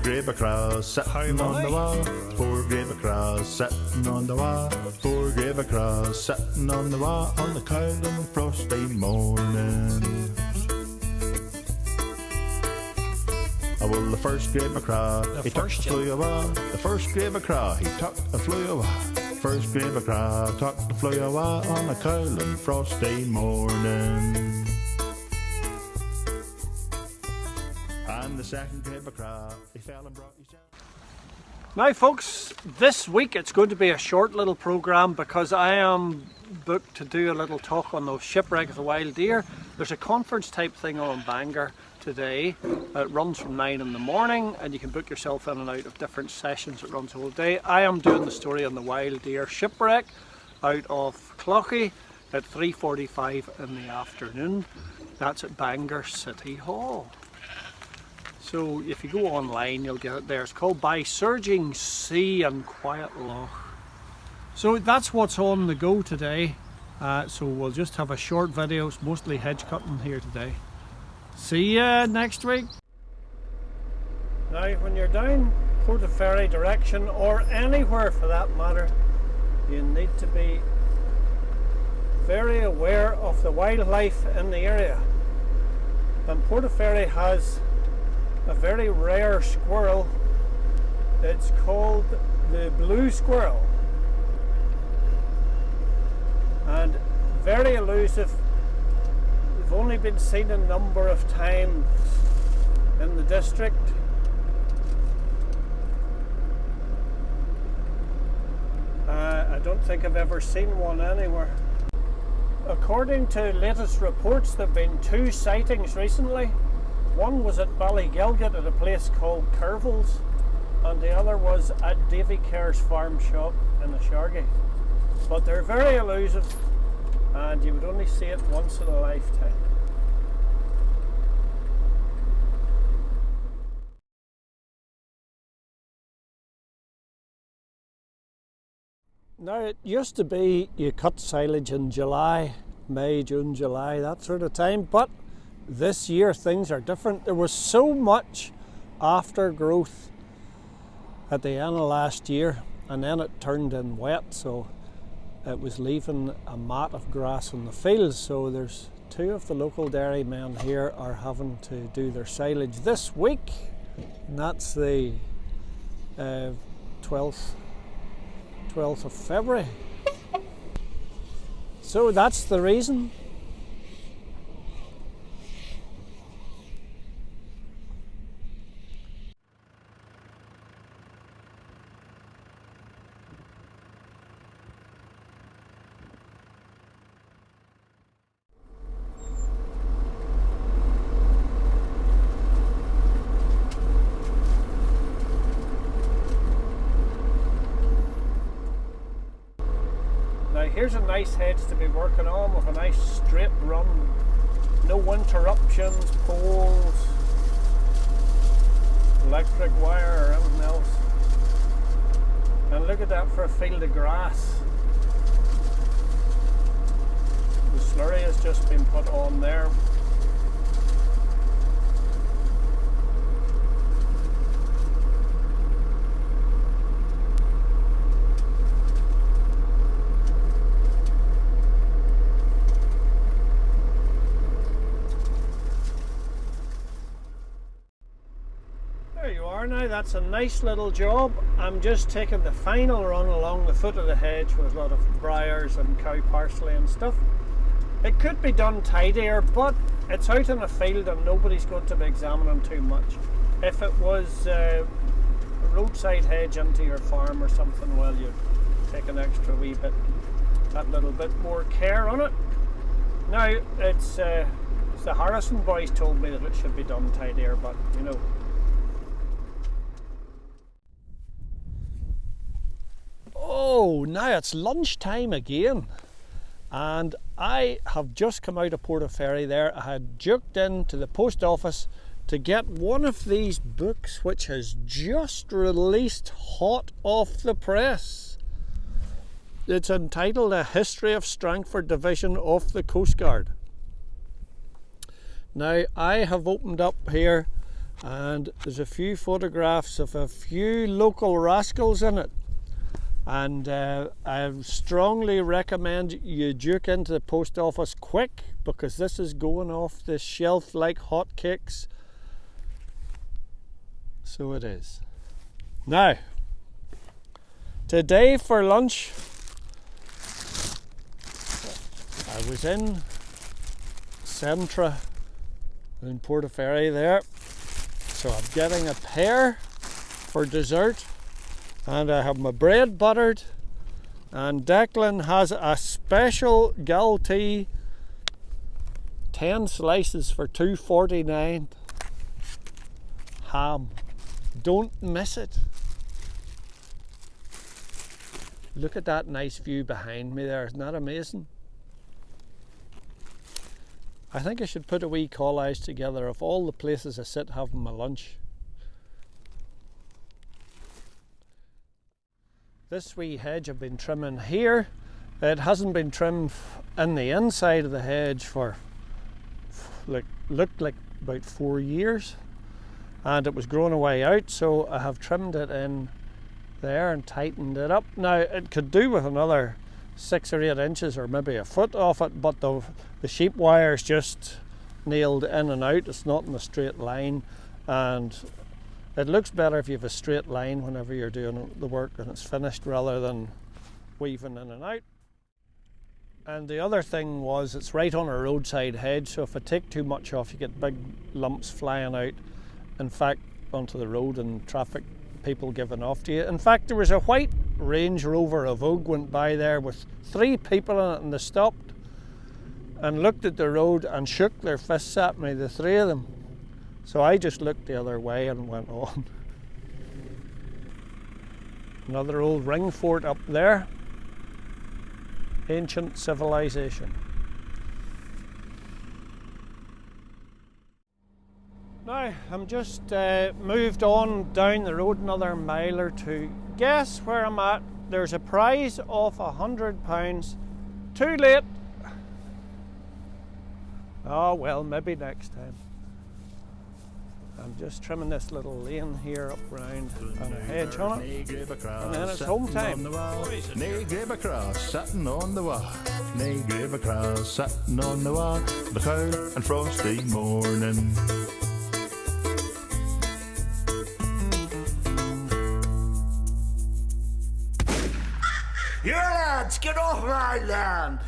grey mackerel sitting on the wall. 4 grey mackerel sitting on the wall. 4 grey mackerel sitting on the wall on the cold and frosty morning. Oh, well, the first grey mackerel, he took a flew away. The first grey mackerel, he took a flew away. First grey mackerel took a flew away on a cold and frosty morning. And the second grey mackerel, he fell and brought his... Now folks, this week it's going to be a short little programme because I am booked to do a little talk on the shipwreck of the wild deer. There's a conference type thing on Bangor today. It runs from 9 in the morning and you can book yourself in and out of different sessions. It runs all day. I am doing the story on the wild deer shipwreck out of Cloughie at 3:45 in the afternoon. That's at Bangor City Hall. So if you go online you'll get it there. It's called By Surging Sea and Quiet Loch. So that's what's on the go today. So we'll just have a short video. It's mostly hedge cutting here today. See ya next week. Now when you're down Portaferry direction, or anywhere for that matter, you need to be very aware of the wildlife in the area. And Portaferry has a very rare squirrel. It's called the Blue Squirrel. And very elusive. They've only been seen a number of times in the district. I don't think I've ever seen one anywhere. According to latest reports, there have been 2 sightings recently. One was at Ballygilgit at a place called Curville's, and the other was at Davy Kerr's farm shop in the Shargy. But they're very elusive and you would only see it once in a lifetime. Now it used to be you cut silage in July, May, June, July, that sort of time, but this year things are different. There was so much aftergrowth at the end of last year and then it turned in wet, so it was leaving a mat of grass in the fields. So there's 2 of the local dairymen here are having to do their silage this week, and that's the 12th of February. So that's the reason. Here's a nice hedge to be working on with a nice straight run, no interruptions, poles, electric wire or anything else. And look at that for a field of grass. The slurry has just been put on there. Now that's a nice little job. I'm just taking the final run along the foot of the hedge with a lot of briars and cow parsley and stuff. It could be done tidier, but it's out in a field and nobody's going to be examining too much. If it was a roadside hedge into your farm or something, well, you'd take an extra wee bit, that little bit more care on it. Now it's the Harrison boys told me that it should be done tidier, but you know. Oh, now it's lunchtime again, and I have just come out of Portaferry there. I had juked into the post office to get one of these books which has just released hot off the press. It's entitled A History of Strangford Division of the Coast Guard. Now I have opened up here and there's a few photographs of a few local rascals in it, and I strongly recommend you duke into the post office quick, because this is going off the shelf like hotcakes. So it is. Now, today for lunch I was in Centra in Portaferry there, so I'm getting a pear for dessert, and I have my bread buttered, and Declan has a special Galtee 10 slices for $2.49 ham. Don't miss it. Look at that nice view behind me there, isn't that amazing? I think I should put a wee collage together of all the places I sit having my lunch. This wee hedge I've been trimming here, it hasn't been trimmed in the inside of the hedge for looked like about 4 years, and it was growing away out, so I have trimmed it in there and tightened it up. Now it could do with another 6 or 8 inches or maybe a foot off it, but the sheep wire is just nailed in and out. It's not in a straight line, and it looks better if you have a straight line whenever you're doing the work and it's finished, rather than weaving in and out. And the other thing was, it's right on a roadside hedge, so if I take too much off, you get big lumps flying out, in fact, onto the road, and traffic people giving off to you. In fact, there was a white Range Rover Evoque went by there with 3 people in it, and they stopped and looked at the road and shook their fists at me, the 3 of them. So I just looked the other way and went on. Another old ring fort up there. Ancient civilization. Now, I'm just moved on down the road another mile or two. Guess where I'm at? There's a prize of £100. Too late. Oh well, maybe next time. I'm just trimming this little lane here up round and a hedge on it, and then it's home time. Nay, grab across, sitting on the wall. Nay, grab across, sitting on the wall. The cold and frosty morning. Here, lads, get off my land!